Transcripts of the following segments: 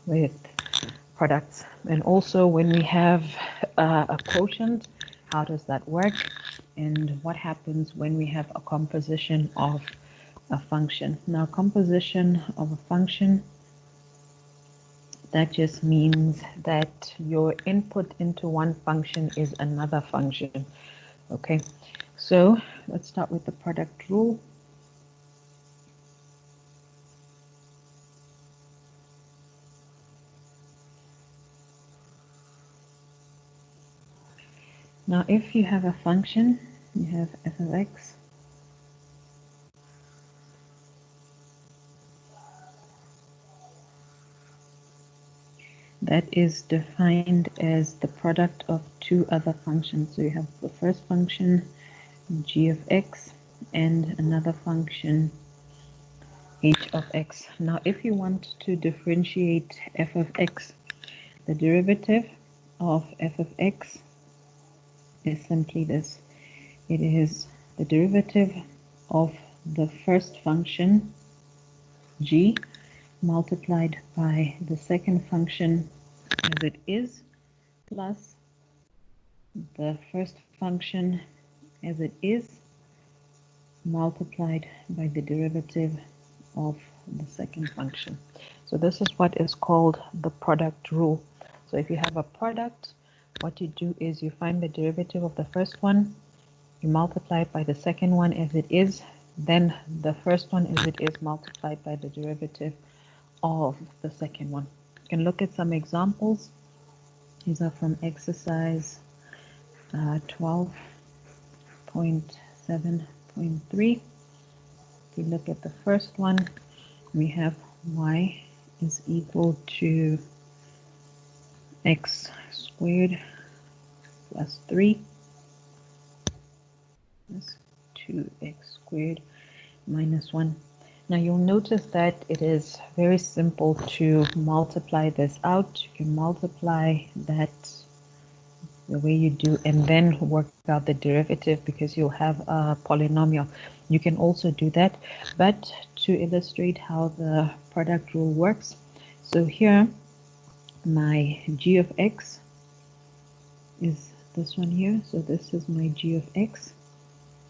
with products. And also when we have a quotient, how does that work? And what happens when we have a composition of a function? Now, composition of a function, that just means that your input into one function is another function. Okay, so let's start with the product rule. Now, if you have a function, you have f of x that is defined as the product of two other functions. So you have the first function, g of x, and another function, h of x. Now, if you want to differentiate f of x, the derivative of f of x is simply this. It is the derivative of the first function, g, multiplied by the second function as it is, plus the first function as it is, multiplied by the derivative of the second function. So this is what is called the product rule. So if you have a product, what you do is you find the derivative of the first one, you multiply it by the second one as it is, then the first one as it is multiplied by the derivative of the second one. You can look at some examples. These are from exercise 12.7.3. If we look at the first one, we have y is equal to x squared plus 3 plus 2x squared minus 1. Now you'll notice that it is very simple to multiply this out. You can multiply that the way you do and then work out the derivative because you'll have a polynomial. You can also do that, but to illustrate how the product rule works, so here my g of x is this one here. So this is my g of x,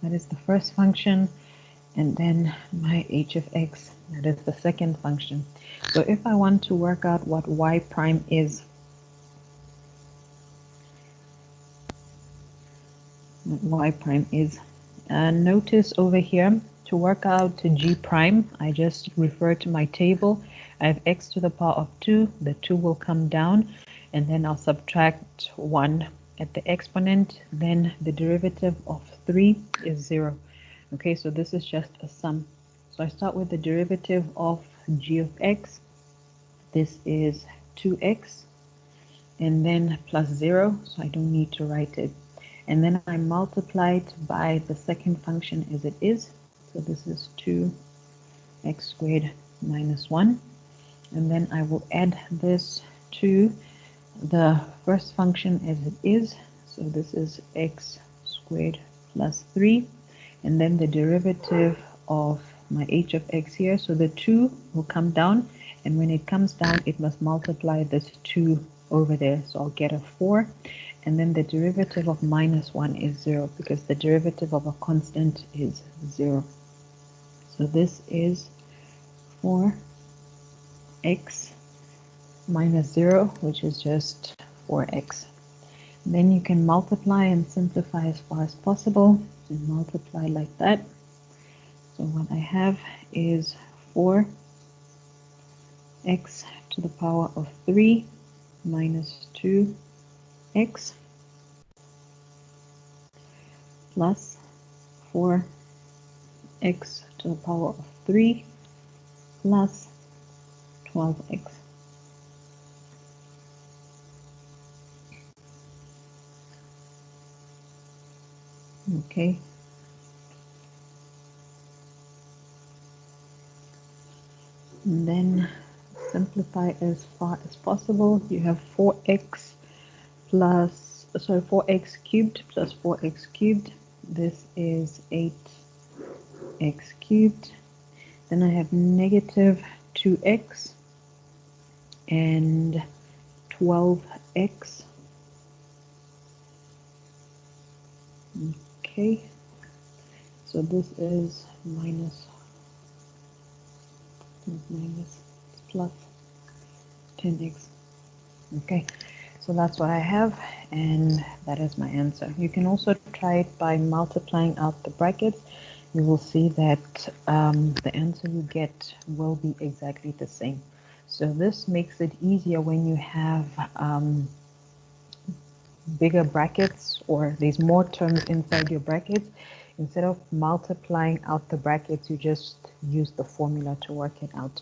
that is the first function, and then my h of x, that is the second function. So if I want to work out what y prime is, notice over here, to work out to g prime, I just refer to my table. I have x to the power of 2, the 2 will come down, and then I'll subtract 1 at the exponent, then the derivative of 3 is 0. Okay, so this is just a sum. So I start with the derivative of g of x. This is 2x, and then plus 0, so I don't need to write it. And then I multiply it by the second function as it is. So this is 2x squared minus 1. And then I will add this to the first function as it is. So this is x squared plus 3. And then the derivative of my h of x here. So the 2 will come down. And when it comes down, it must multiply this 2 over there. So I'll get a 4. And then the derivative of minus 1 is 0 because the derivative of a constant is 0. So this is 4x minus 0, which is just 4x. Then you can multiply and simplify as far as possible. So multiply like that. So what I have is 4x to the power of 3 minus 2x plus 4x to the power of 3 plus 12x. Okay. And then simplify as far as possible. You have 4x cubed plus 4x cubed. This is 8x cubed. Then I have negative 2x and 12x. Okay, so this is minus plus 10x. Okay, so that's what I have, and that is my answer. You can also try it by multiplying out the brackets. You will see that the answer you get will be exactly the same. So this makes it easier when you have bigger brackets or there's more terms inside your brackets. Instead of multiplying out the brackets, you just use the formula to work it out.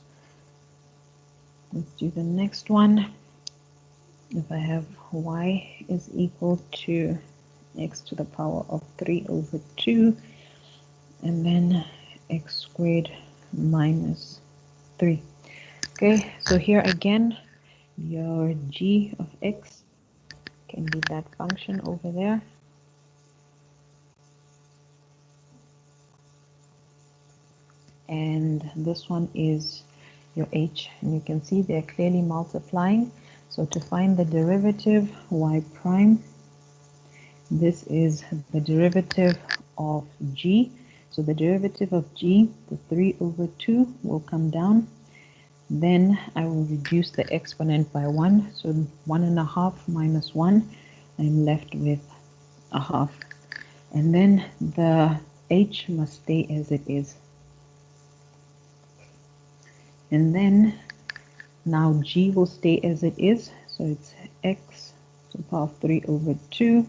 Let's do the next one. If I have y is equal to x to the power of 3 over 2, and then x squared minus 3. Okay, so here again, your g of x can be that function over there. And this one is your h, and you can see they're clearly multiplying. So to find the derivative, y prime, this is the derivative of g. So the derivative of g, the 3 over 2, will come down. Then I will reduce the exponent by 1. So 1.5 minus 1, I'm left with a half. And then the h must stay as it is. And then now g will stay as it is. So it's x to the power of 3 over 2.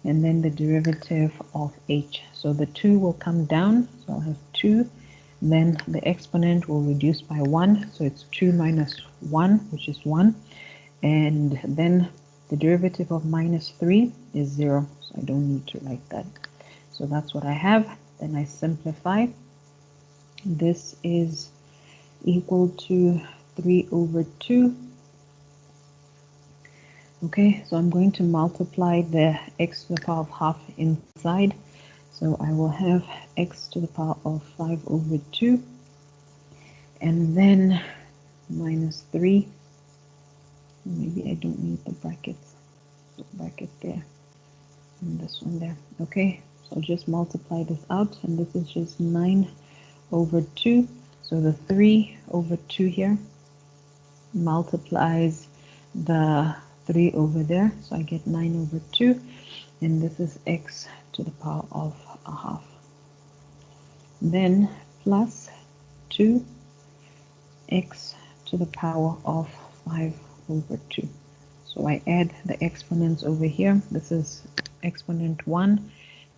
And then the derivative of h. So the 2 will come down. So I'll have 2. Then the exponent will reduce by 1. So it's 2 minus 1, which is 1. And then the derivative of minus 3 is 0. So I don't need to write that. So that's what I have. Then I simplify. This is equal to 3 over 2. Okay, so I'm going to multiply the x to the power of half inside. So I will have x to the power of 5 over 2. And then minus 3. Maybe I don't need the brackets. The bracket there. And this one there. Okay, so I'll just multiply this out. And this is just 9 over 2. So the 3 over 2 here multiplies the 3 over there, so I get 9 over 2, and this is x to the power of a half. Then plus 2 x to the power of 5 over 2. So I add the exponents over here. This is exponent 1,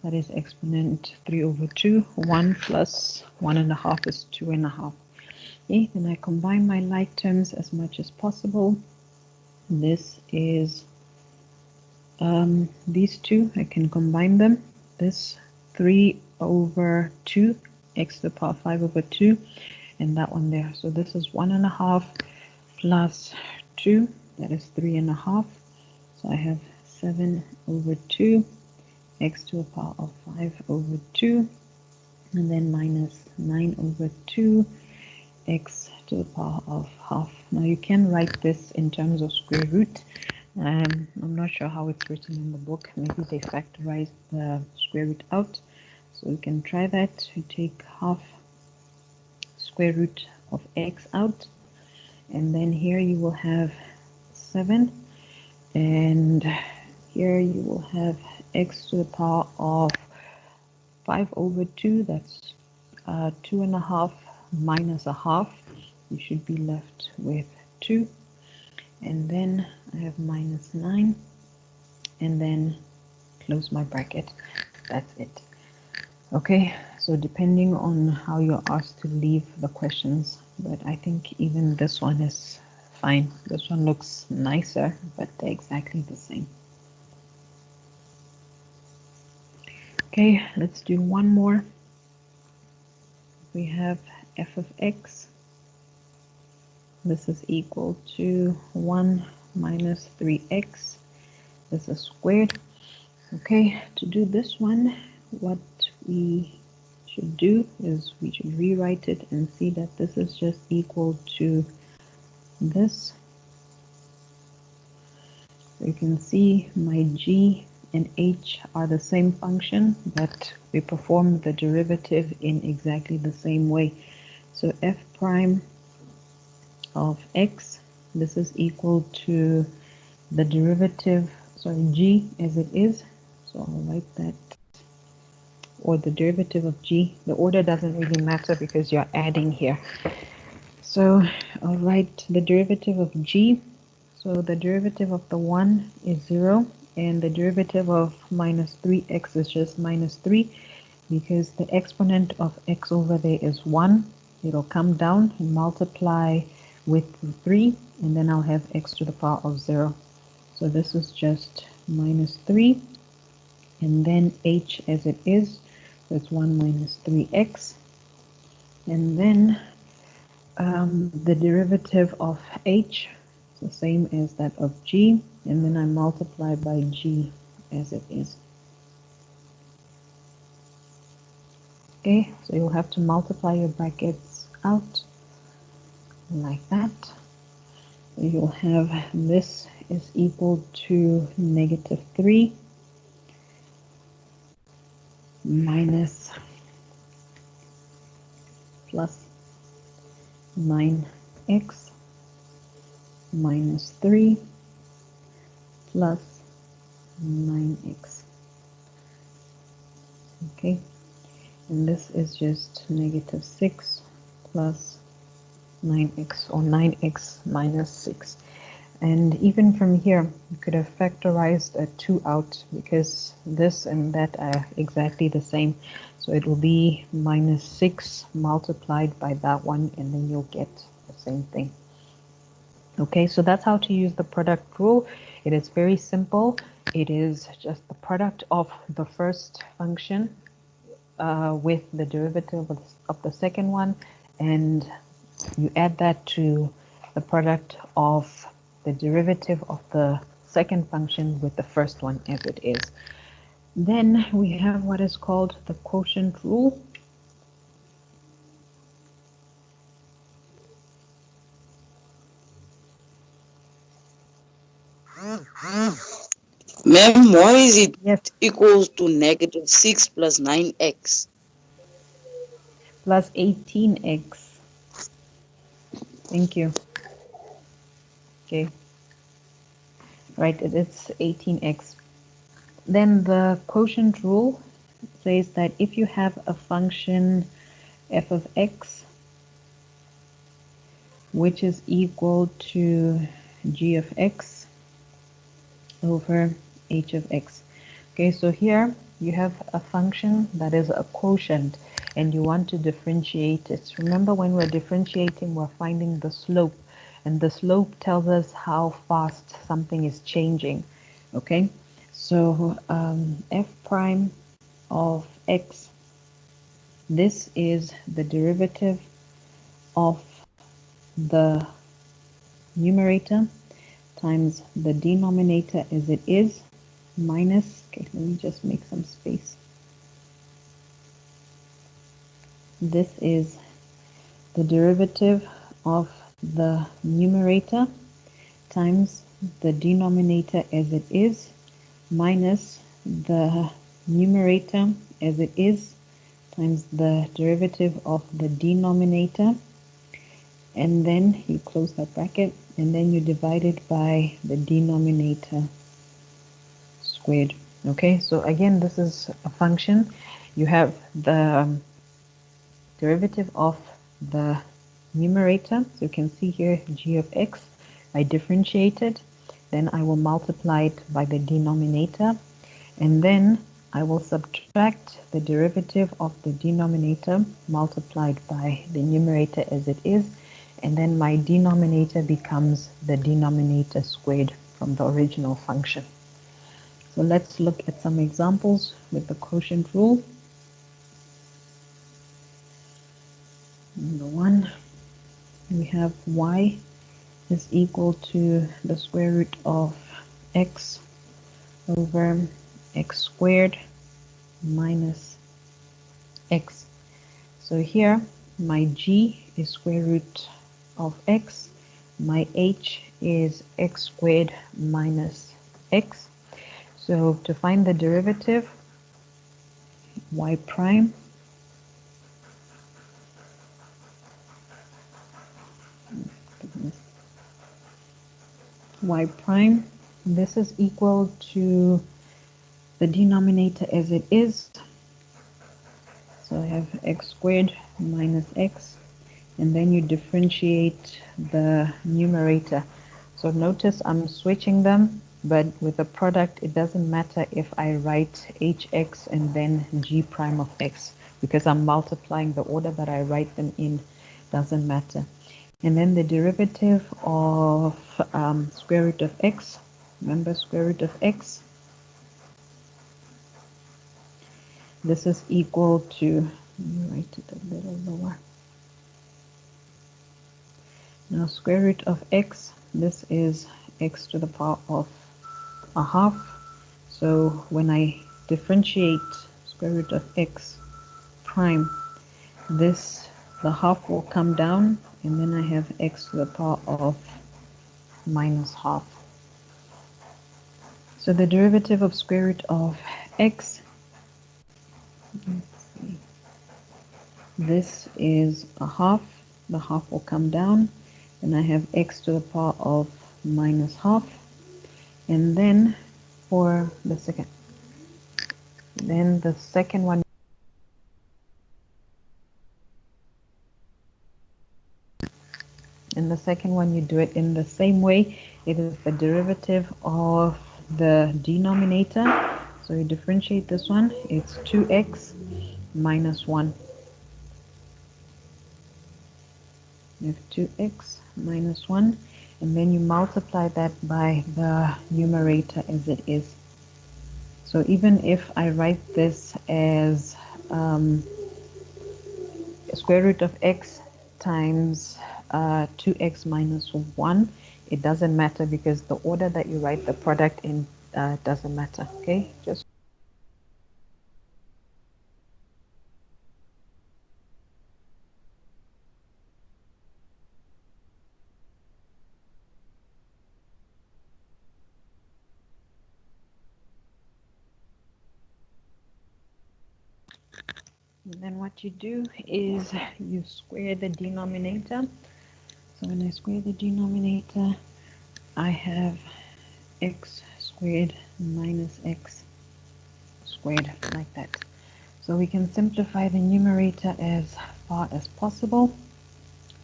that is exponent 3 over 2. 1 plus 1.5 is 2.5. Okay, then I combine my like terms as much as possible. This is these two, I can combine them. This 3 over 2, x to the power 5 over 2, and that one there. So this is 1.5 plus 2, that is 3.5. So I have 7 over 2, x to the power of 5 over 2, and then minus 9 over 2, x to the power of half. Now you can write this in terms of square root. I'm not sure how it's written in the book. Maybe they factorized the square root out. So you can try that. You take half square root of x out. And then here you will have 7. And here you will have x to the power of 5 over 2. That's 2.5 minus a half. You should be left with 2. And then I have minus 9, and then close my bracket. That's it. Okay, so depending on how you're asked to leave the questions, but I think even this one is fine. This one looks nicer, but they're exactly the same. Okay, let's do one more. We have f of x. This is equal to 1 minus 3x. This is squared. Okay, to do this one, what we should do is we should rewrite it and see that this is just equal to this. So you can see my g and h are the same function, but we perform the derivative in exactly the same way. So f prime of x, this is equal to the derivative, sorry, g as it is. So I'll write that, or the derivative of g. The order doesn't really matter because you're adding here. So I'll write the derivative of g. So the derivative of the 1 is 0, and the derivative of minus 3x is just minus 3, because the exponent of x over there is 1. It'll come down and multiply with 3, and then I'll have x to the power of 0. So this is just minus 3, and then h as it is, so it's 1 minus 3x, and then the derivative of h is the same as that of g, and then I multiply by g as it is. Okay, so you'll have to multiply your brackets out like that. So you'll have this is equal to negative 3 minus plus 9x minus 3 plus 9x. Okay, and this is just negative 6 plus 9x, or 9x minus 6. And even from here, you could have factorized a 2 out, because this and that are exactly the same. So it will be minus 6 multiplied by that one, and then you'll get the same thing. Okay, so that's how to use the product rule. It is very simple. It is just the product of the first function with the derivative of the second one, and you add that to the product of the derivative of the second function with the first one as it is. Then we have what is called the quotient rule. Ma'am, why is it Yes, equals to negative 6 plus 9x? plus 18x. Thank you. Okay, right, it's 18x. Then the quotient rule says that if you have a function f of x which is equal to g of x over h of x. Okay, so here you have a function that is a quotient and you want to differentiate it. Remember, when we're differentiating, we're finding the slope, and the slope tells us how fast something is changing. Okay, so f prime of x, this is the derivative of the numerator times the denominator as it is minus, okay, let me just make some space. This is the derivative of the numerator times the denominator as it is minus the numerator as it is times the derivative of the denominator, and then you close that bracket, and then you divide it by the denominator squared. Okay, so again, this is a function. You have the derivative of the numerator, so you can see here g of x. I differentiate it, then I will multiply it by the denominator, and then I will subtract the derivative of the denominator multiplied by the numerator as it is, and then my denominator becomes the denominator squared from the original function. So let's look at some examples with the quotient rule. Number 1, we have y is equal to the square root of x over x squared minus x. So here my g is square root of x, my h is x squared minus x. So to find the derivative, y prime y prime, this is equal to the denominator as it is. So I have x squared minus x, and then you differentiate the numerator. So notice I'm switching them, but with the product it doesn't matter if I write hx and then g prime of x, because I'm multiplying. The order that I write them in doesn't matter. And then the derivative of square root of x, remember square root of x, this is equal to, let me write it a little lower. Now square root of x, this is x to the power of a half. So when I differentiate square root of x prime, this, the half will come down, and then I have x to the power of minus half. So the derivative of square root of x, this is a half. The half will come down, and I have x to the power of minus half. And then for the second one, in the second one you do it in the same way. It is the derivative of the denominator. So you differentiate this one, it's 2x minus 1. You have 2x minus 1, and then you multiply that by the numerator as it is. So even if I write this as square root of x times 2x minus 1, it doesn't matter, because the order that you write the product in doesn't matter. Okay, just and then what you do is you square the denominator. So when I square the denominator, I have x squared minus x squared, like that. So we can simplify the numerator as far as possible.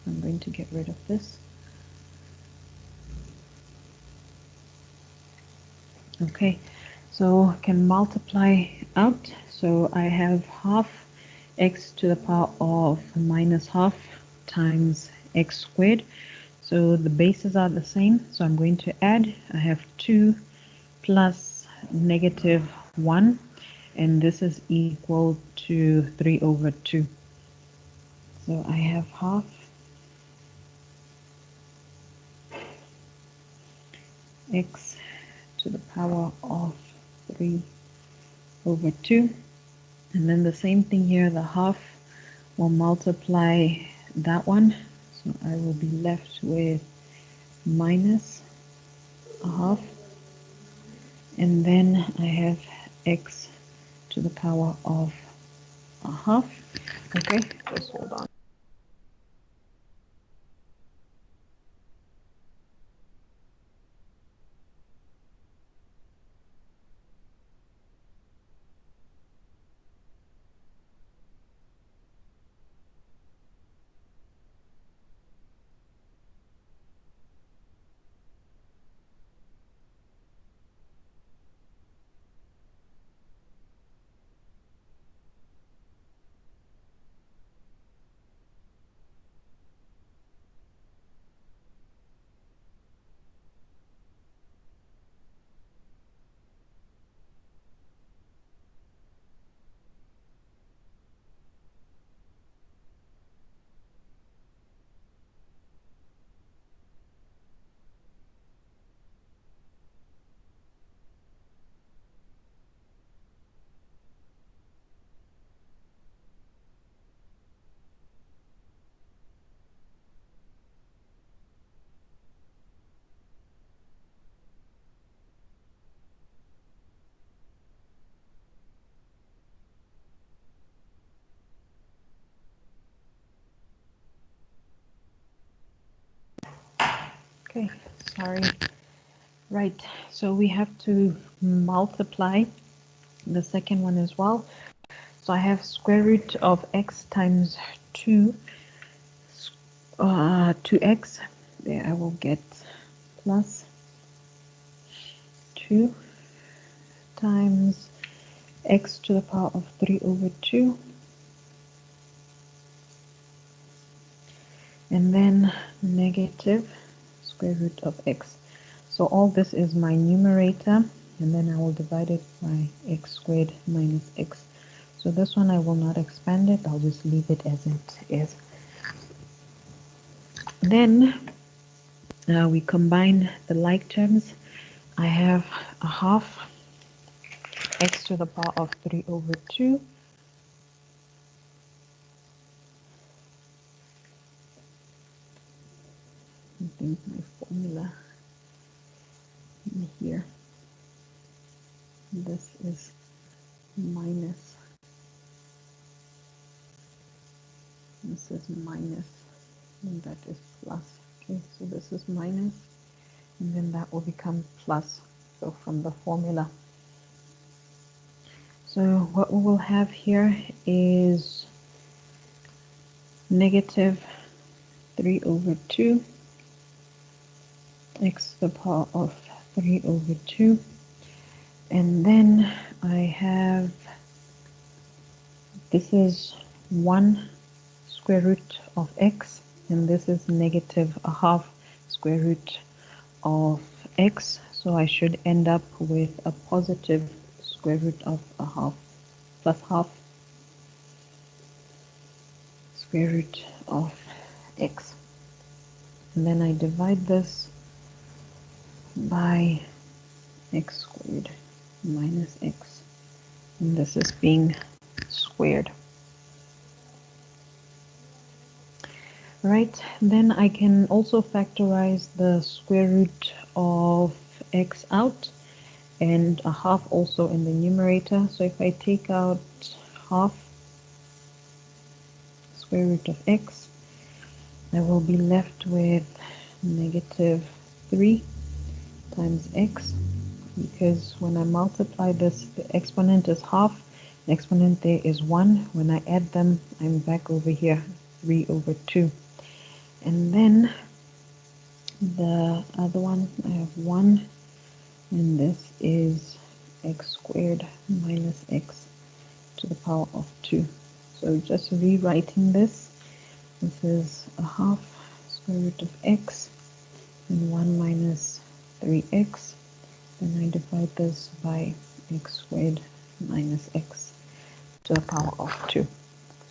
I'm going to get rid of this. Okay, so can multiply out. So I have half x to the power of minus half times x squared. So the bases are the same, so I'm going to add. I have 2 plus negative 1, and this is equal to 3 over 2. So I have half x to the power of 3 over 2. And then the same thing here, the half will multiply that one. So I will be left with minus a half. And then I have x to the power of a half. Okay, just hold on. Okay, sorry. Right, so we have to multiply the second one as well. So I have square root of x times 2x. There I will get plus 2 times x to the power of 3 over 2. And then negative square root of x. So all this is my numerator, and then I will divide it by x squared minus x. So this one I will not expand it, I'll just leave it as it is. Then we combine the like terms. I have a half x to the power of 3 over 2. I think my formula in here, this is minus, this is minus, and that is plus. Okay, so this is minus, and then that will become plus. So from the formula. So what we will have here is negative 3 over 2 x to the power of 3 over 2, and then I have, this is 1 square root of x, and this is negative a half square root of x, so I should end up with a positive square root of a half plus half square root of x, and then I divide this by x squared minus x, and this is being squared. Right, then I can also factorize the square root of x out and a half also in the numerator. So if I take out half square root of x, I will be left with negative 3 times x, because when I multiply this, the exponent is half, the exponent there is 1. When I add them, I'm back over here, 3 over 2. And then the other one, I have 1, and this is x squared minus x to the power of 2. So just rewriting this, this is a half square root of x and 1 minus 3x. Then I divide this by x squared minus x to the power of 2.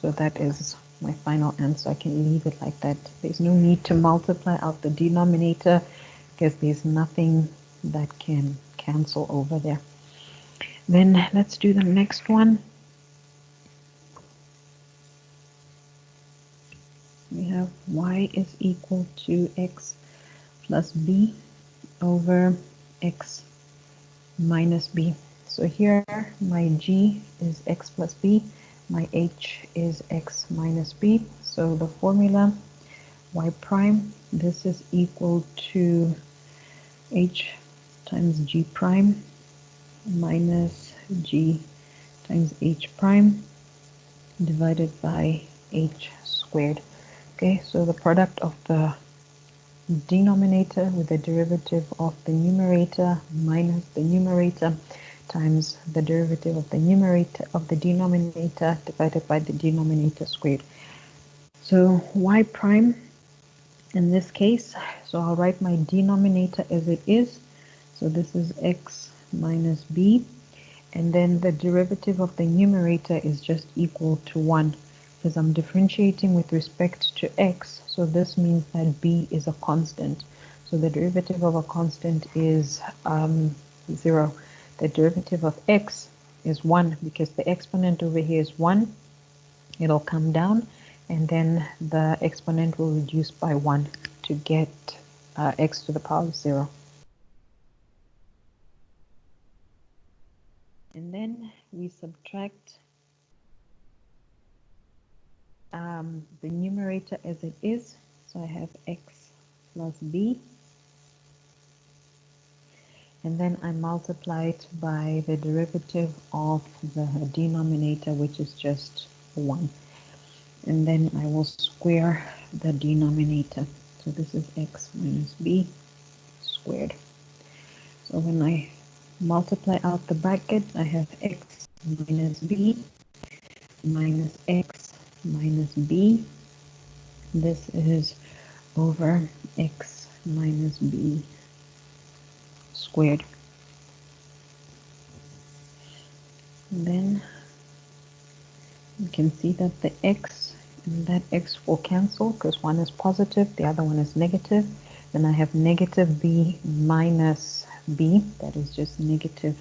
So that is my final answer. I can leave it like that. There's no need to multiply out the denominator because there's nothing that can cancel over there. Then let's do the next one. We have y is equal to x plus b over x minus b. So here my g is x plus b, my h is x minus b. So the formula y prime, this is equal to h times g prime minus g times h prime divided by h squared. Okay, so the product of the denominator with the derivative of the numerator minus the numerator times the derivative of the numerator of the denominator divided by the denominator squared. So y prime in this case, so I'll write my denominator as it is. So this is x minus b, and then the derivative of the numerator is just equal to 1 because I'm differentiating with respect to x, so this means that b is a constant. So the derivative of a constant is 0. The derivative of x is 1 because the exponent over here is 1. It'll come down, and then the exponent will reduce by 1 to get x to the power of 0. And then we subtract the numerator as it is. So I have x plus b and then I multiply it by the derivative of the denominator, which is just 1. And then I will square the denominator. So this is x minus b squared. So when I multiply out the bracket, I have x minus b minus x minus b. This is over x minus b squared. And then you can see that the x and that x will cancel because one is positive, the other one is negative. Then I have negative b minus b, that is just negative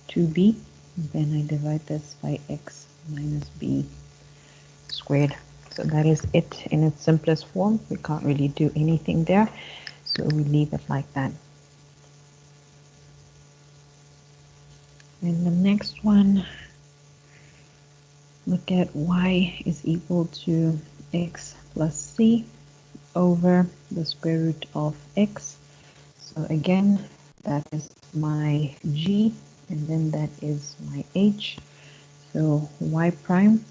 2b. Then I divide this by x minus b squared. So that is it in its simplest form. We can't really do anything there, so we leave it like that. And the next one, look at y is equal to x plus c over the square root of x. So again, that is my g, and then that is my h. So y prime,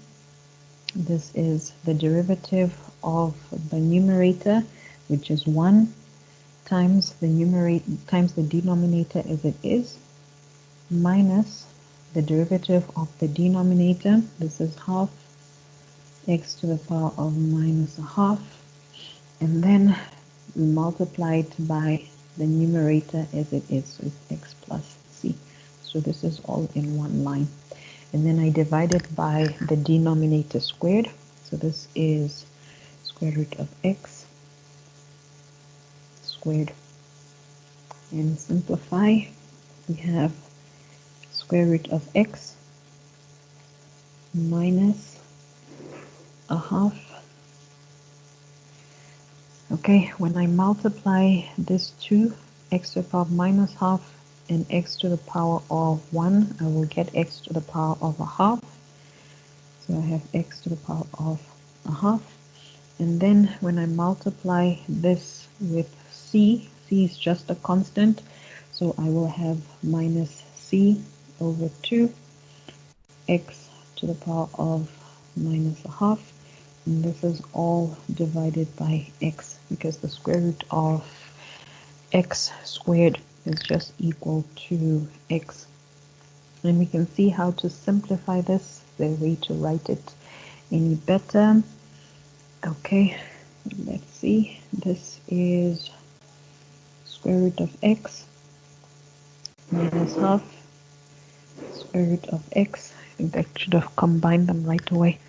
this is the derivative of the numerator, which is 1 times the numerator times the denominator as it is, minus the derivative of the denominator, this is half x to the power of minus a half, and then we multiply it by the numerator as it is, so it's x plus c. So this is all in one line. And then I divide it by the denominator squared. So this is square root of x squared. And simplify, we have square root of x minus a half. Okay, when I multiply this 2, x to the power of minus half and x to the power of 1, I will get x to the power of a half. So I have x to the power of a half. And then when I multiply this with c, c is just a constant, so I will have minus c over 2 x to the power of minus a half, and this is all divided by x because the square root of x squared is just equal to x. And we can see how to simplify this, the way to write it any better. Okay, let's see, this is square root of x minus half square root of x. I think I should have combined them right away.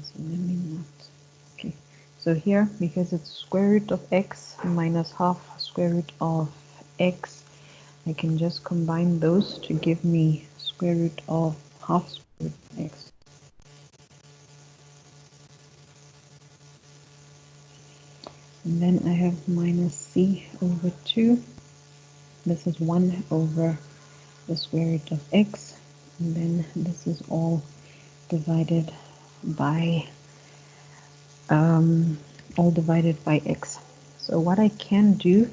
So let me not. Okay, so here, because it's square root of x minus half square root of x, I can just combine those to give me square root of half square root of x. And then I have minus c over 2. This is 1 over the square root of x. And then this is all divided by x. So what I can do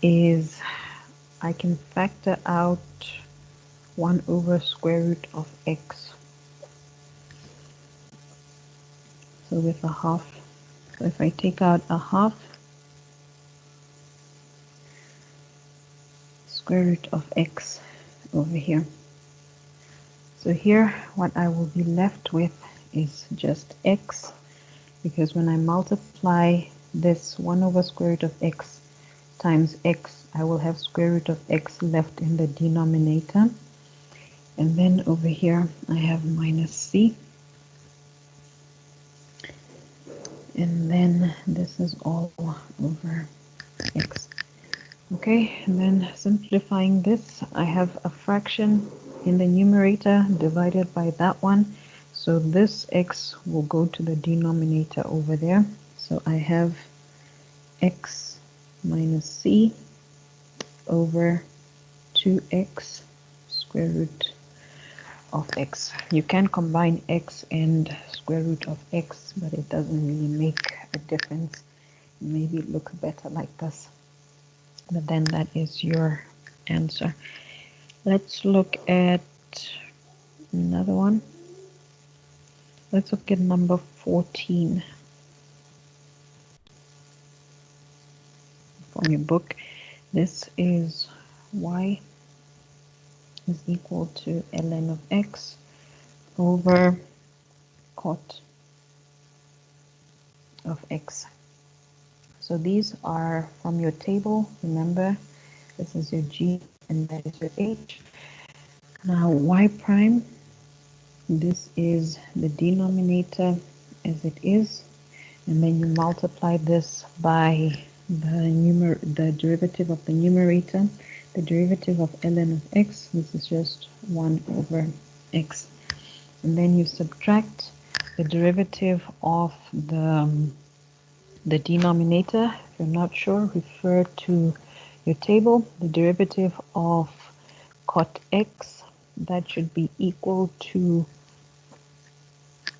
is I can factor out 1 over square root of x. So with a half, so if I take out a half square root of x over here. So here what I will be left with is just x, because when I multiply this 1 over square root of x times x, I will have square root of x left in the denominator. And then over here I have minus c. And then this is all over x. Okay, and then simplifying this, I have a fraction in the numerator divided by that one. So this x will go to the denominator over there. So I have x minus c over 2x square root of x. You can combine x and square root of x, but it doesn't really make a difference. Maybe it looks better like this. but then that is your answer. Let's look at another one. Let's look at number 14 from your book. This is y is equal to ln of x over cot of x. So these are from your table. Remember, this is your g and that is your h. Now y prime, this is the denominator as it is, and then you multiply this by the derivative of the numerator. The derivative of ln of x, this is just 1 over x. And then you subtract the derivative of the denominator. If you're not sure, refer to your table. The derivative of cot x, that should be equal to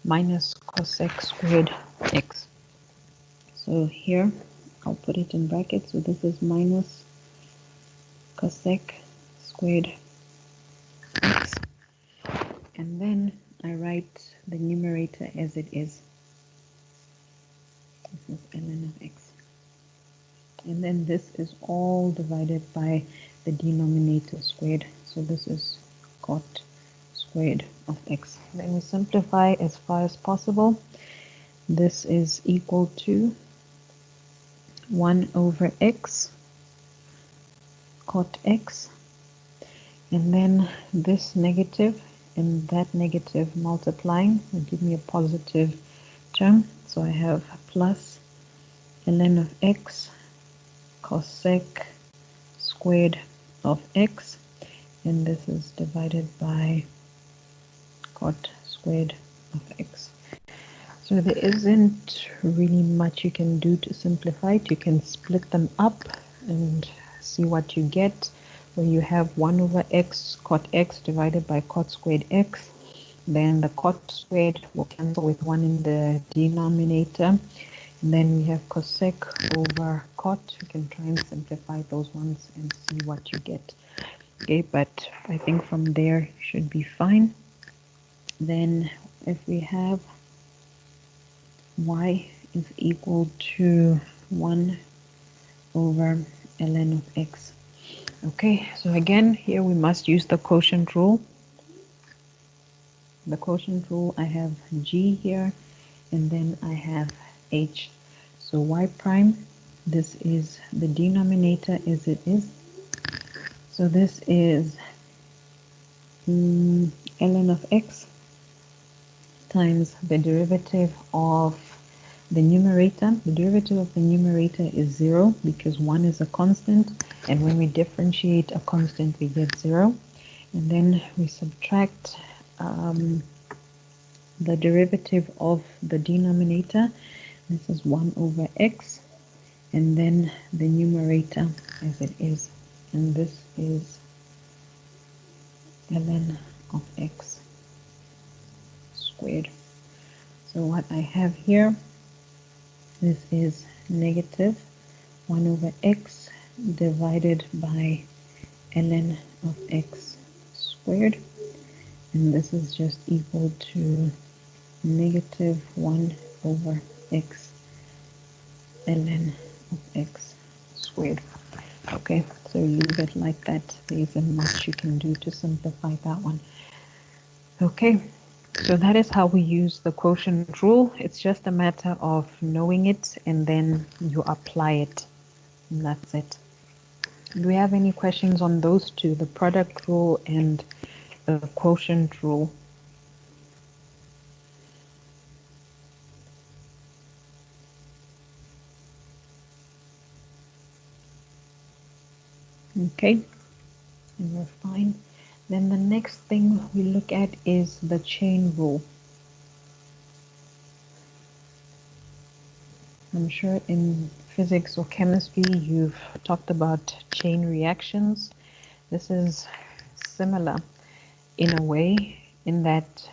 minus cosec squared x. So here, I'll put it in brackets. So this is minus cosec squared x. And then I write the numerator as it is. This is ln of x. And then this is all divided by the denominator squared. So this is cot squared of x. Then we simplify as far as possible. This is equal to 1 over x cot x, and then this negative and that negative multiplying will give me a positive term. So I have plus ln of x cosec squared of x, and this is divided by cot squared of x. So there isn't really much you can do to simplify it. You can split them up and see what you get, where you have 1 over x cot x divided by cot squared x. Then the cot squared will cancel with 1 in the denominator. And then we have cosec over cot. You can try and simplify those ones and see what you get. Okay, but I think from there should be fine. Then if we have y is equal to 1 over ln of x. Okay, so again, here we must use the quotient rule. The quotient rule, I have g here, and then I have h. So y prime, this is the denominator as it is. So this is ln of x times the derivative of the numerator. The derivative of the numerator is 0 because 1 is a constant, and when we differentiate a constant we get 0. And then we subtract the derivative of the denominator. This is 1 over x, and then the numerator as it is, and this is ln of x squared. So what I have here, this is negative 1 over x divided by ln of x squared, and this is just equal to negative 1 over x ln of x squared. Okay, so leave it like that. There isn't much you can do to simplify that one. Okay, so that is how we use the quotient rule. It's just a matter of knowing it and then you apply it. And that's it. Do we have any questions on those two, the product rule and the quotient rule? Okay, and we're fine. Then the next thing we look at is the chain rule. I'm sure in physics or chemistry you've talked about chain reactions. This is similar in a way in that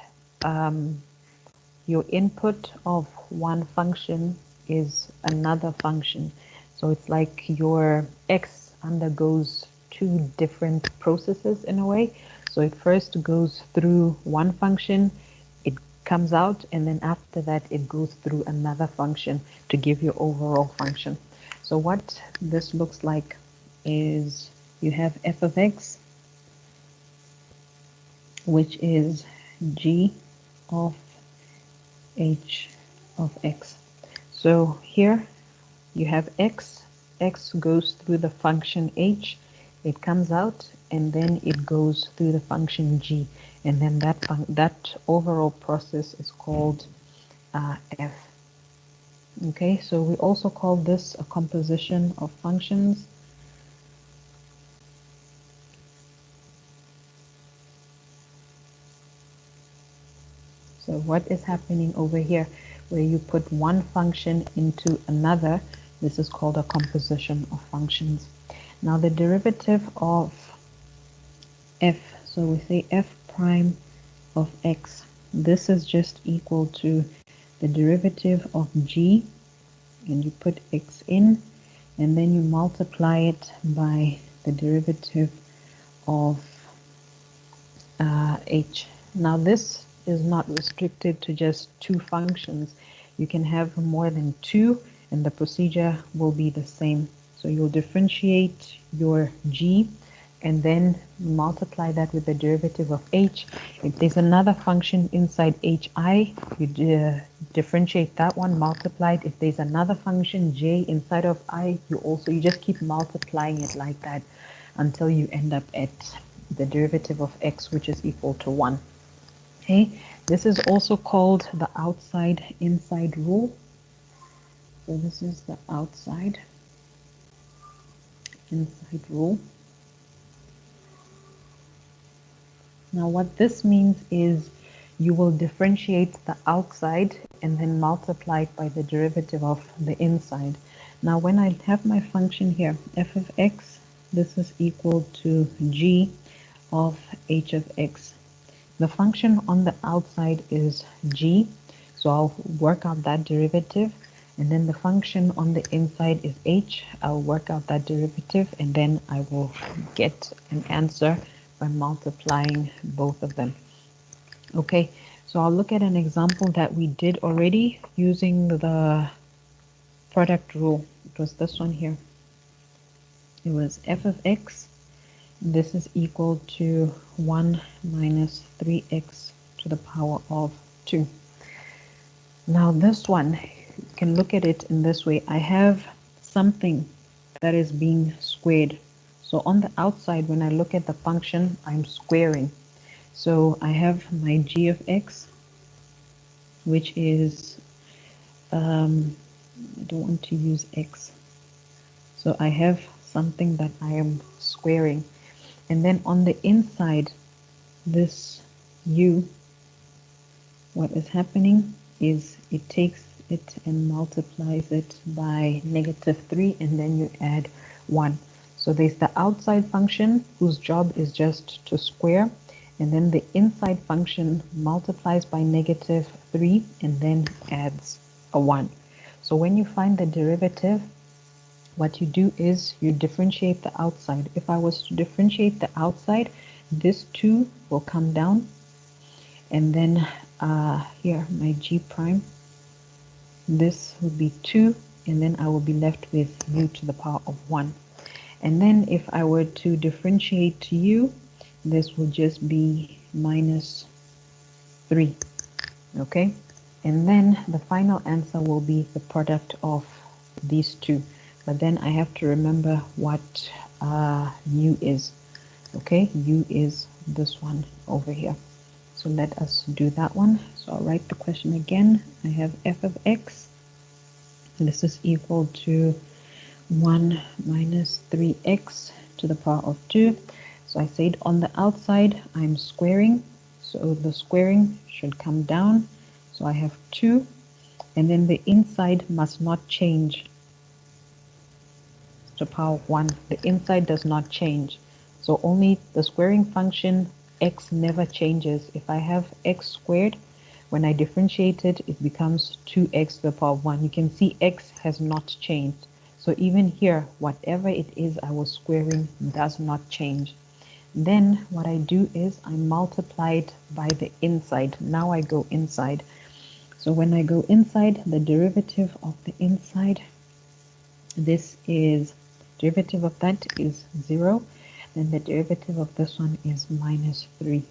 your input of one function is another function. So it's like your x undergoes two different processes in a way. So it first goes through one function, it comes out, and then after that it goes through another function to give you overall function. So what this looks like is you have f of x, which is g of h of x. So here you have x goes through the function h, it comes out, and then it goes through the function g, and then that overall process is called f. Okay, so we also call this a composition of functions. So what is happening over here, where you put one function into another, this is called a composition of functions. Now the derivative of f, so we say f prime of x, this is just equal to the derivative of g, and you put x in, and then you multiply it by the derivative of h. Now this is not restricted to just two functions. You can have more than two, and the procedure will be the same. So you'll differentiate your g, and then multiply that with the derivative of h. If there's another function inside hi, you differentiate that one, multiply it. If there's another function j inside of I, you just keep multiplying it like that until you end up at the derivative of x, which is equal to 1. Okay, this is also called the outside-inside rule. So this is the outside-inside rule. Now what this means is you will differentiate the outside and then multiply it by the derivative of the inside. Now when I have my function here, f of x, this is equal to g of h of x. The function on the outside is g, so I'll work out that derivative, and then the function on the inside is h. I'll work out that derivative, and then I will get an answer by multiplying both of them. Okay, so I'll look at an example that we did already using the product rule. It was this one here. It was f of x. This is equal to 1 minus 3x to the power of 2. Now this one, you can look at it in this way. I have something that is being squared. So on the outside, when I look at the function, I'm squaring. So I have my g of x, which is, I don't want to use x. So I have something that I am squaring. And then on the inside, this u, what is happening is it takes it and multiplies it by -3, and then you add 1. So there's the outside function whose job is just to square, and then the inside function multiplies by -3 and then adds a 1. So when you find the derivative, what you do is you differentiate the outside. If I was to differentiate the outside, this 2 will come down, and then here my g prime, this would be 2, and then I will be left with u to the power of 1. And then if I were to differentiate u, this will just be -3. Okay, and then the final answer will be the product of these two. But then I have to remember what u is. Okay, u is this one over here. So let us do that one. So I'll write the question again. I have f of x. This is equal to 1 minus 3x to the power of 2. So I said on the outside I'm squaring. So the squaring should come down. So I have 2. And then the inside must not change to power of 1. The inside does not change. So only the squaring function x never changes. If I have x squared, when I differentiate it, it becomes 2x to the power of 1. You can see x has not changed. So even here, whatever it is I was squaring does not change. Then what I do is I multiply it by the inside. Now I go inside. So when I go inside, the derivative of the inside, this is, derivative of that is 0. Then the derivative of this one is minus 3.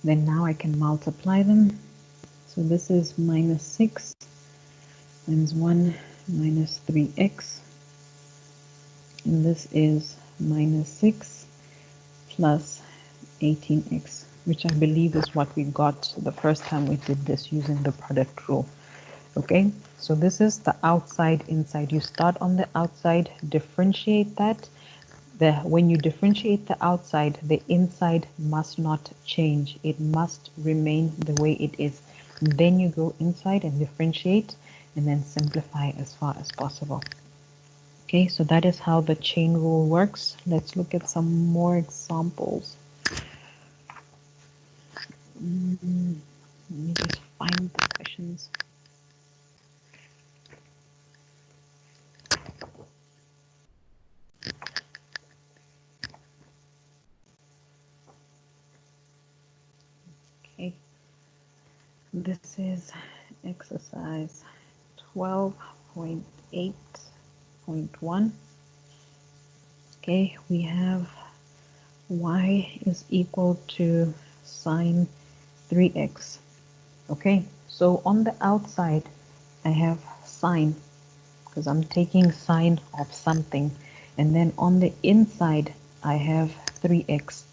Then now I can multiply them. So this is minus 6 times 1 minus 3x. And this is minus 6 plus 18x, which I believe is what we got the first time we did this using the product rule. Okay, so this is the outside, inside. You start on the outside, differentiate that. When you differentiate the outside, the inside must not change. It must remain the way it is. Then you go inside and differentiate and then simplify as far as possible. Okay, so that is how the chain rule works. Let's look at some more examples. Let me just find the questions. Okay, this is exercise 12.8.1. Okay, we have y is equal to sine 3x. Okay, so on the outside I have sine because I'm taking sine of something, and then on the inside I have 3x.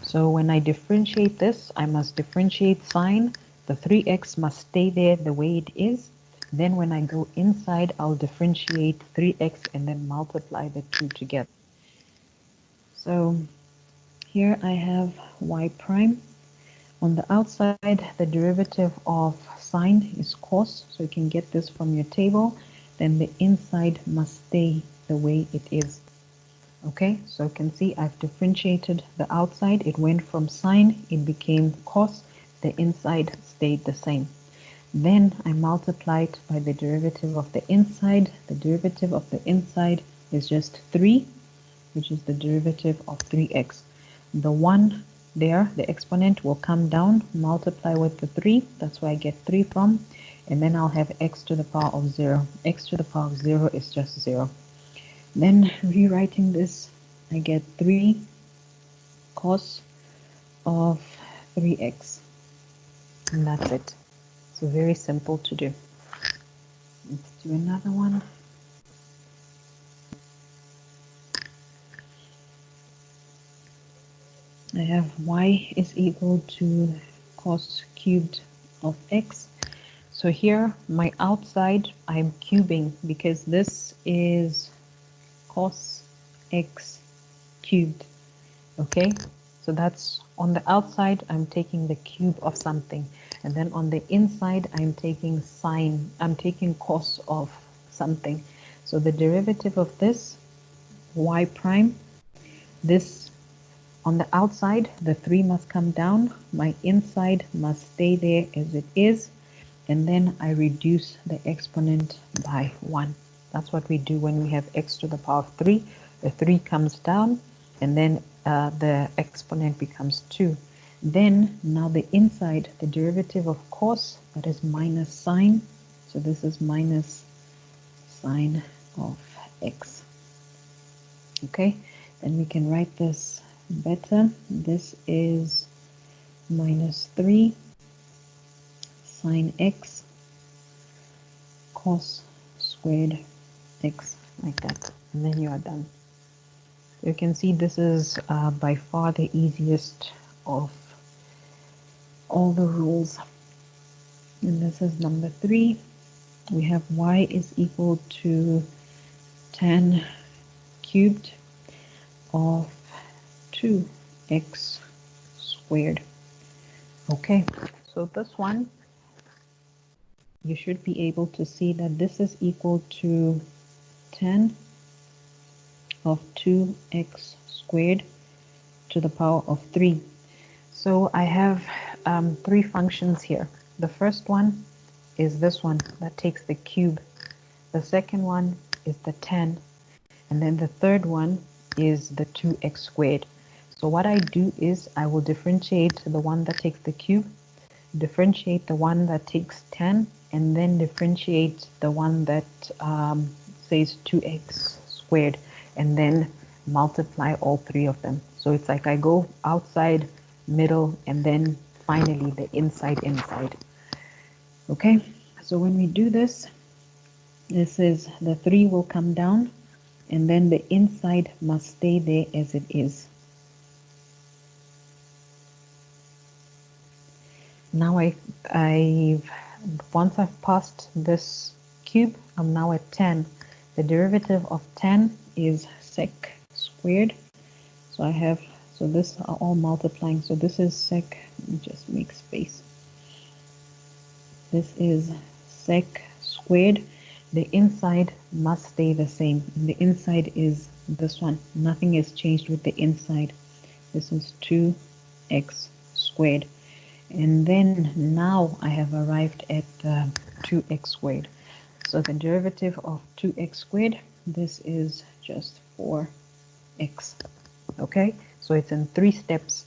So when I differentiate this, I must differentiate sine. The 3x must stay there the way it is. Then when I go inside, I'll differentiate 3x and then multiply the two together. So here I have y prime. On the outside, the derivative of sine is cos, so you can get this from your table. Then the inside must stay the way it is. Okay, so you can see I've differentiated the outside. It went from sine, it became cos. The inside stayed the same. Then I multiplied by the derivative of the inside. The derivative of the inside is just 3, which is the derivative of 3x. The 1 there, the exponent will come down, multiply with the 3. That's where I get 3 from. And then I'll have x to the power of 0. X to the power of 0 is just 0. Then rewriting this, I get 3 cos of 3x. And that's it. So very simple to do. Let's do another one. I have y is equal to cos cubed of x. So here, my outside, I'm cubing because this is cos x cubed. Okay, so that's on the outside, I'm taking the cube of something. And then on the inside, I'm taking sine, I'm taking cos of something. So the derivative of this, y prime, this on the outside, the 3 must come down. My inside must stay there as it is. And then I reduce the exponent by 1. That's what we do when we have x to the power of 3. The 3 comes down, and then the exponent becomes 2. Then, now the inside, the derivative of cos, that is minus sine. So this is minus sine of x. Okay, then we can write this better. This is minus 3 sine x cos squared x, like that, and then you are done. You can see this is by far the easiest of all the rules. And this is number 3. We have y is equal to tan cubed of 2x squared. Okay, so this one, you should be able to see that this is equal to tan of 2x squared to the power of 3. So I have 3 functions here. The first one is this one that takes the cube. The second one is the 10. And then the third one is the 2x squared. So what I do is I will differentiate the one that takes the cube, differentiate the one that takes 10, and then differentiate the one that says 2x squared, and then multiply all three of them. So it's like I go outside, middle, and then finally the inside. Okay, so when we do this, this is the 3 will come down, and then the inside must stay there as it is. Now once I've passed this cube, I'm now at 10. The derivative of 10 is sec squared. So this are all multiplying. So this is sec, let me just make space. This is sec squared. The inside must stay the same. And the inside is this one. Nothing is changed with the inside. This is 2x squared. And then now I have arrived at 2x squared. So the derivative of 2x squared, this is just 4x. Okay, so it's in 3 steps.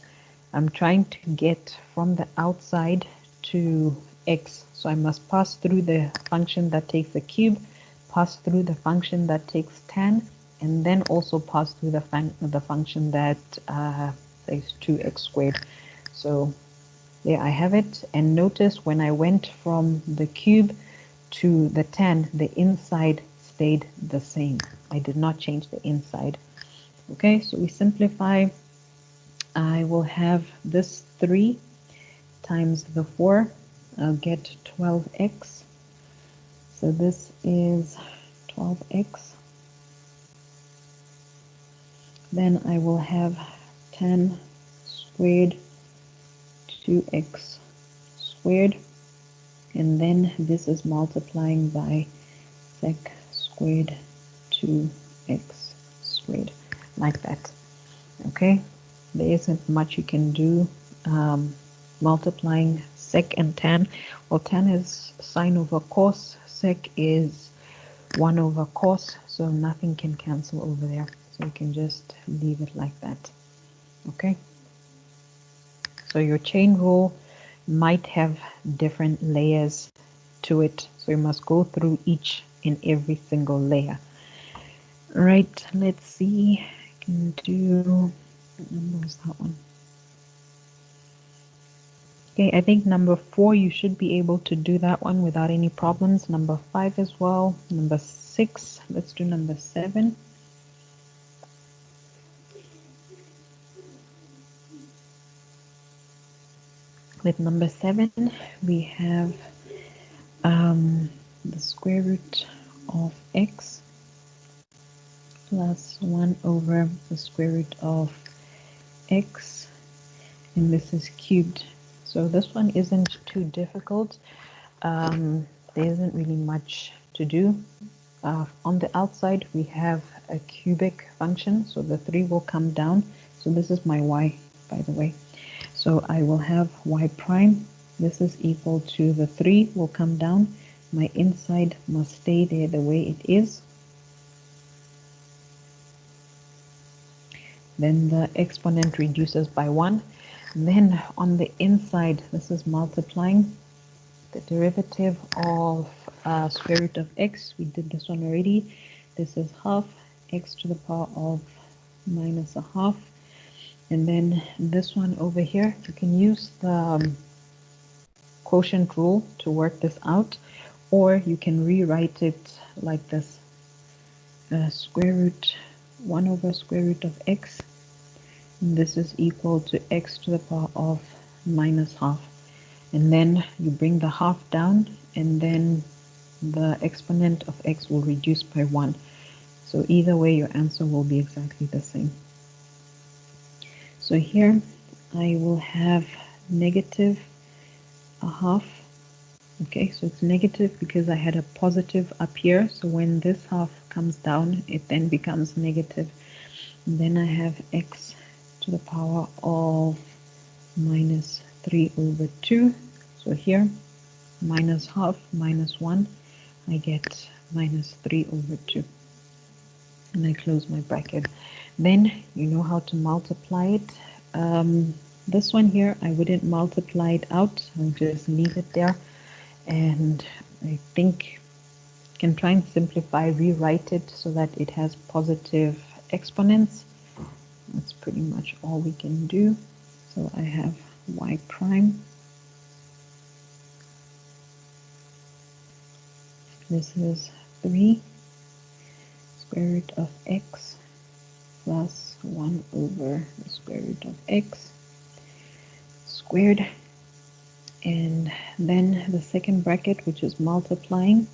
I'm trying to get from the outside to x. So I must pass through the function that takes the cube, pass through the function that takes 10, and then also pass through the function that takes 2x squared. So there I have it. And notice when I went from the cube to the 10, the inside stayed the same. I did not change the inside. Okay, so we simplify. I will have this 3 times the 4. I'll get 12x. So this is 12x. Then I will have 10 squared 2x squared. And then this is multiplying by sec squared 2x squared, like that. Okay, there isn't much you can do. Multiplying sec and tan. Well, tan is sine over cos, sec is 1 over cos, so nothing can cancel over there. So you can just leave it like that. Okay, so your chain rule might have different layers to it, so you must go through each and every single layer. All right, let's see. I can do, what number was that one? Okay, I think number 4 you should be able to do that one without any problems. Number 5 as well. Number 6, let's do number 7. With number 7, we have the square root of x plus 1 over the square root of x, and this is cubed. So this one isn't too difficult. There isn't really much to do. On the outside we have a cubic function, so the 3 will come down. So this is my y, by the way. So I will have y prime. This is equal to the 3 will come down. My inside must stay there the way it is. Then the exponent reduces by 1. Then on the inside, this is multiplying the derivative of square root of x. We did this one already. This is half x to the power of minus a half. And then this one over here, you can use the quotient rule to work this out, or you can rewrite it like this. Square root 1 over square root of x. And this is equal to x to the power of minus half. And then you bring the half down, and then the exponent of x will reduce by 1. So either way, your answer will be exactly the same. So here I will have negative a half. Okay, so it's negative because I had a positive up here. So when this half comes down, it then becomes negative. And then I have x to the power of minus 3 over 2. So here minus half minus 1, I get minus 3 over 2. And I close my bracket. Then you know how to multiply it. This one here, I wouldn't multiply it out. I'll just leave it there. And I think you can try and simplify, rewrite it so that it has positive exponents. That's pretty much all we can do. So I have y prime. This is 3 square root of x plus 1 over the square root of x squared. And then the second bracket, which is multiplying,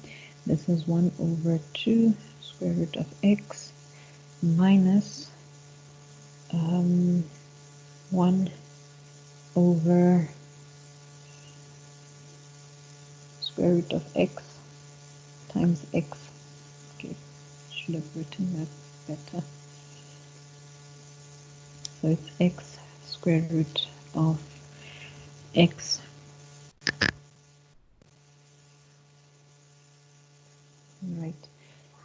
this is 1 over 2 square root of x minus 1 over square root of x times x. Okay, should have written that better. So it's x square root of x. Right.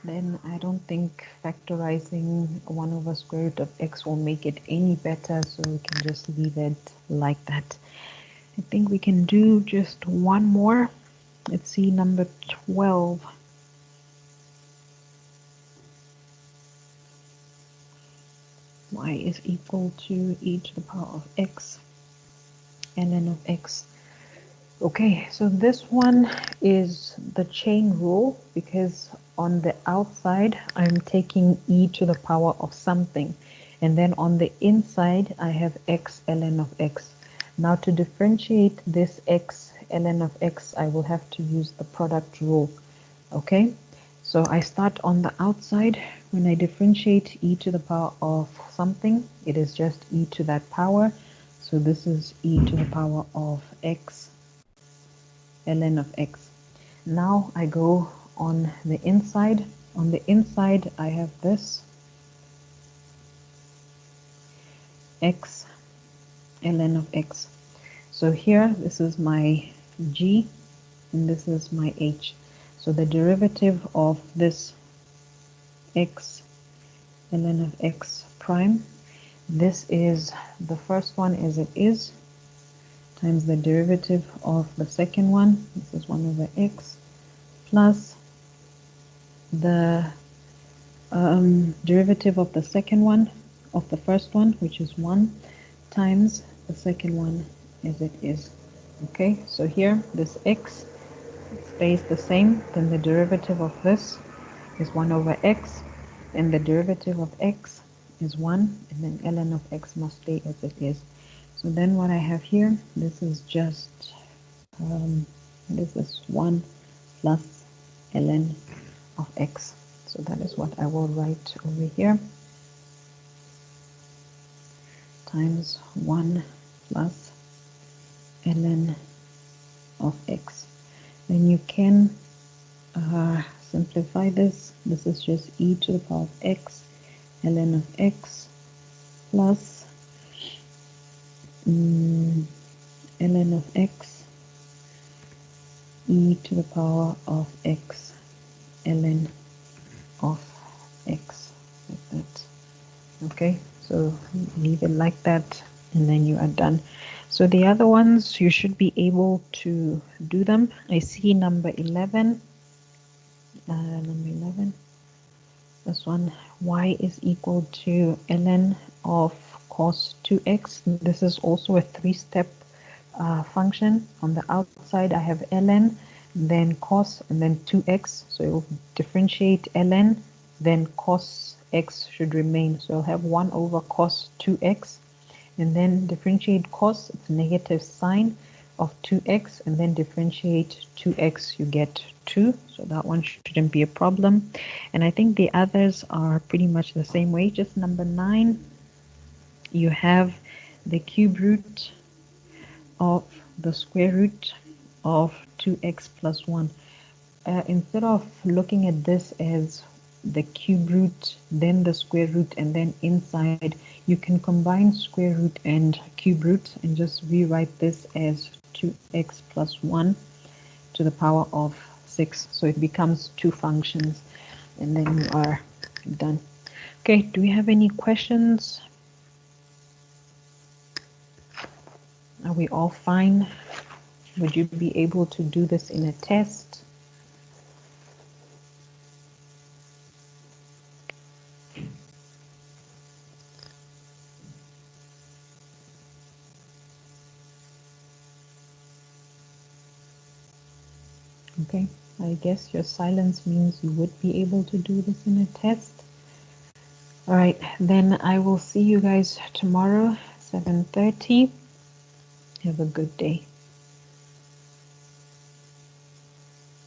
Then I don't think factorizing 1 over square root of x will make it any better, so we can just leave it like that. I think we can do just one more. Let's see, number 12. Y is equal to e to the power of x ln of x. Okay, so this one is the chain rule, because on the outside I'm taking e to the power of something, and then on the inside I have x ln of x. Now to differentiate this x ln of x, I will have to use the product rule. Okay, so I start on the outside. When I differentiate e to the power of something, it is just e to that power. So this is e to the power of x ln of x. Now I go on the inside. On the inside I have this x ln of x. So here this is my g and this is my h. So the derivative of this x ln of x prime, this is the first one as it is, times the derivative of the second one, this is 1 over x, plus the derivative of the second one, of the first one, which is 1, times the second one as it is. Okay, so here this x stays the same, then the derivative of this is 1 over x, and the derivative of x is 1, and then ln of x must stay as it is. So then what I have here, this is just, this is 1 plus ln of x. So that is what I will write over here, times 1 plus ln of x. Then you can simplify this. This is just e to the power of x ln of x plus ln of x e to the power of x ln of x, like that. Okay, so leave it like that, and then you are done. So the other ones, you should be able to do them. I see number 11. Number 11. This one, y is equal to ln of cos 2x. This is also a three-step function. On the outside, I have ln, then cos, and then 2x. So it will differentiate ln, then cos x should remain. So I'll have 1 over cos 2x, and then differentiate cos, it's negative sine of 2x, and then differentiate 2x, you get 2. So that one shouldn't be a problem. And I think the others are pretty much the same way. Just number 9, you have the cube root of the square root of 2x plus 1. Instead of looking at this as the cube root, then the square root, and then inside, you can combine square root and cube root and just rewrite this as 2x plus 1 to the power of 6. So it becomes 2 functions, and then you are done. Okay, do we have any questions? Are we all fine? Would you be able to do this in a test? Okay, I guess your silence means you would be able to do this in a test. All right, then I will see you guys tomorrow, 7:30. Have a good day.